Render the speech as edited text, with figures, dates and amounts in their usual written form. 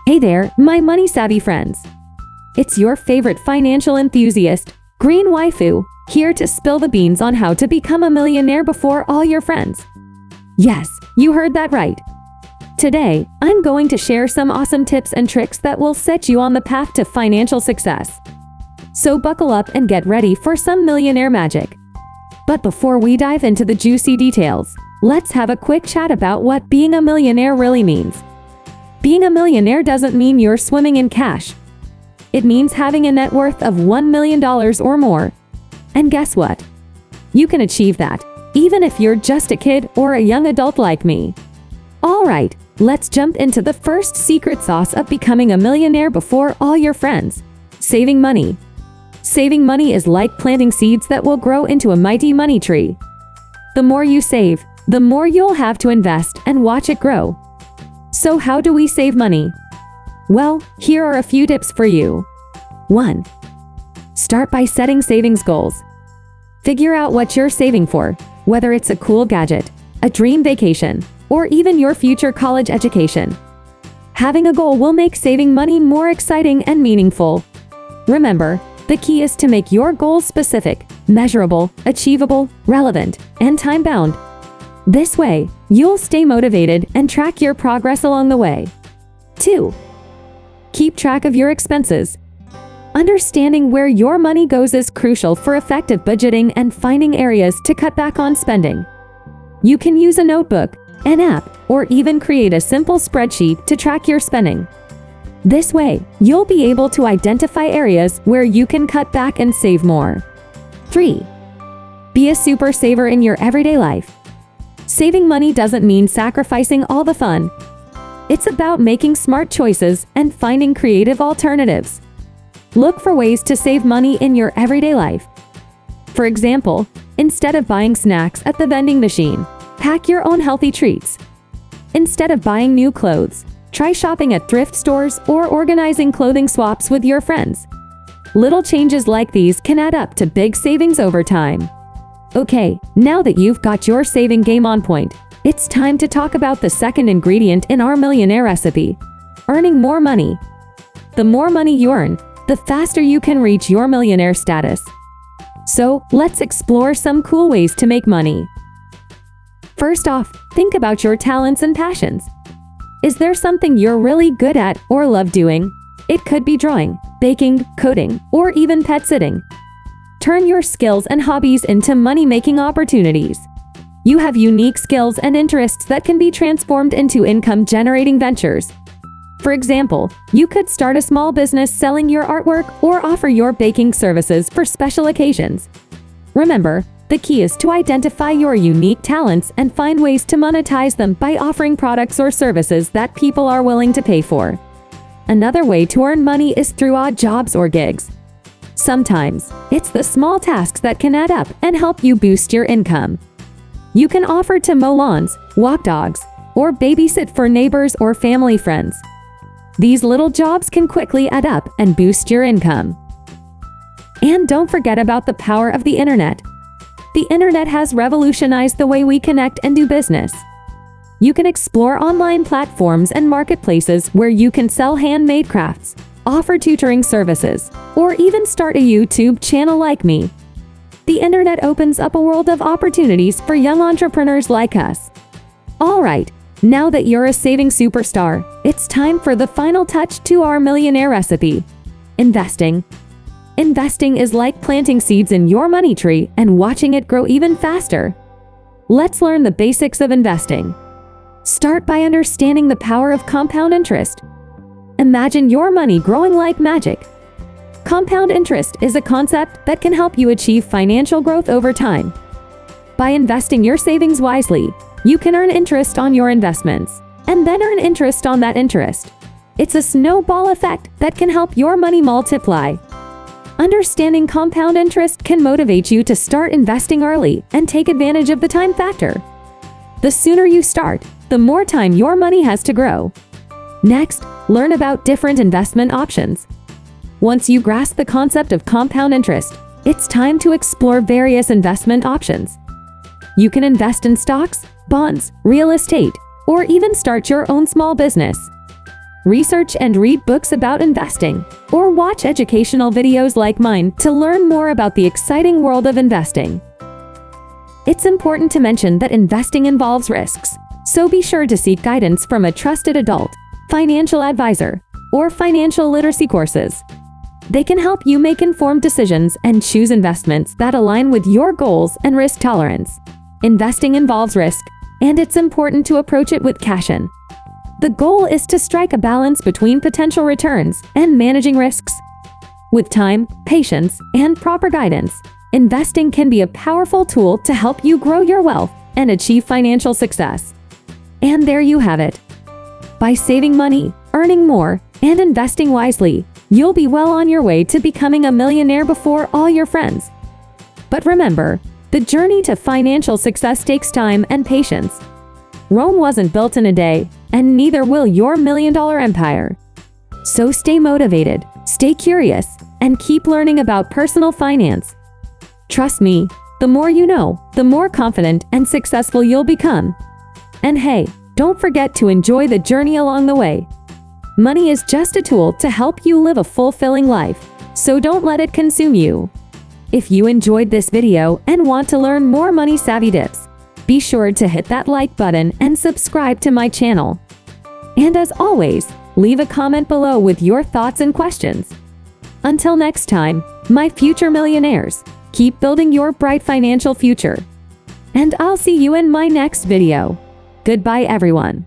Hey there, my money-savvy friends. It's your favorite financial enthusiast, Green Waifu, here to spill the beans on how to become a millionaire before all your friends. Yes, you heard that right. Today, I'm going to share some awesome tips and tricks that will set you on the path to financial success. So buckle up and get ready for some millionaire magic. But before we dive into the juicy details, let's have a quick chat about what being a millionaire really means. Being a millionaire doesn't mean you're swimming in cash. It means having a net worth of $1 million or more. And guess what? You can achieve that, even if you're just a kid or a young adult like me. Alright, let's jump into the first secret sauce of becoming a millionaire before all your friends. Saving money. Saving money is like planting seeds that will grow into a mighty money tree. The more you save, the more you'll have to invest and watch it grow. So how do we save money? Well, here are a few tips for you. 1. Start by setting savings goals. Figure out what you're saving for, whether it's a cool gadget, a dream vacation, or even your future college education. Having a goal will make saving money more exciting and meaningful. Remember, the key is to make your goals specific, measurable, achievable, relevant, and time-bound. This way, you'll stay motivated and track your progress along the way. 2. Keep track of your expenses. Understanding where your money goes is crucial for effective budgeting and finding areas to cut back on spending. You can use a notebook, an app, or even create a simple spreadsheet to track your spending. This way, you'll be able to identify areas where you can cut back and save more. 3. Be a super saver in your everyday life. Saving money doesn't mean sacrificing all the fun. It's about making smart choices and finding creative alternatives. Look for ways to save money in your everyday life. For example, instead of buying snacks at the vending machine, pack your own healthy treats. Instead of buying new clothes, try shopping at thrift stores or organizing clothing swaps with your friends. Little changes like these can add up to big savings over time. Okay, now that you've got your saving game on point, it's time to talk about the second ingredient in our millionaire recipe: earning more money. The more money you earn, the faster you can reach your millionaire status. So, let's explore some cool ways to make money. First off, think about your talents and passions. Is there something you're really good at or love doing? It could be drawing, baking, coding, or even pet sitting. Turn your skills and hobbies into money-making opportunities. You have unique skills and interests that can be transformed into income-generating ventures. For example, you could start a small business selling your artwork or offer your baking services for special occasions. Remember, the key is to identify your unique talents and find ways to monetize them by offering products or services that people are willing to pay for. Another way to earn money is through odd jobs or gigs. Sometimes, it's the small tasks that can add up and help you boost your income. You can offer to mow lawns, walk dogs, or babysit for neighbors or family friends. These little jobs can quickly add up and boost your income. And don't forget about the power of the internet. The internet has revolutionized the way we connect and do business. You can explore online platforms and marketplaces where you can sell handmade crafts, offer tutoring services, or even start a YouTube channel like me. The internet opens up a world of opportunities for young entrepreneurs like us. Alright, now that you're a saving superstar, it's time for the final touch to our millionaire recipe: investing. Investing is like planting seeds in your money tree and watching it grow even faster. Let's learn the basics of investing. Start by understanding the power of compound interest. Imagine your money growing like magic. Compound interest is a concept that can help you achieve financial growth over time. By investing your savings wisely, you can earn interest on your investments, and then earn interest on that interest. It's a snowball effect that can help your money multiply. Understanding compound interest can motivate you to start investing early and take advantage of the time factor. The sooner you start, the more time your money has to grow. Next, learn about different investment options. Once you grasp the concept of compound interest, it's time to explore various investment options. You can invest in stocks, bonds, real estate, or even start your own small business. research and read books about investing, or watch educational videos like mine to learn more about the exciting world of investing. It's important to mention that investing involves risks, so be sure to seek guidance from a trusted adult, financial advisor, or financial literacy courses. They can help you make informed decisions and choose investments that align with your goals and risk tolerance. Investing involves risk, and it's important to approach it with caution. The goal is to strike a balance between potential returns and managing risks. With time, patience, and proper guidance, investing can be a powerful tool to help you grow your wealth and achieve financial success. And there you have it. By saving money, earning more, and investing wisely, you'll be well on your way to becoming a millionaire before all your friends. But remember, the journey to financial success takes time and patience. Rome wasn't built in a day, and neither will your million-dollar empire. So stay motivated, stay curious, and keep learning about personal finance. Trust me, the more you know, the more confident and successful you'll become. And hey, don't forget to enjoy the journey along the way. Money is just a tool to help you live a fulfilling life, so don't let it consume you. If you enjoyed this video and want to learn more money-savvy tips, be sure to hit that like button and subscribe to my channel. And as always, leave a comment below with your thoughts and questions. Until next time, my future millionaires, keep building your bright financial future. And I'll see you in my next video. Goodbye, everyone.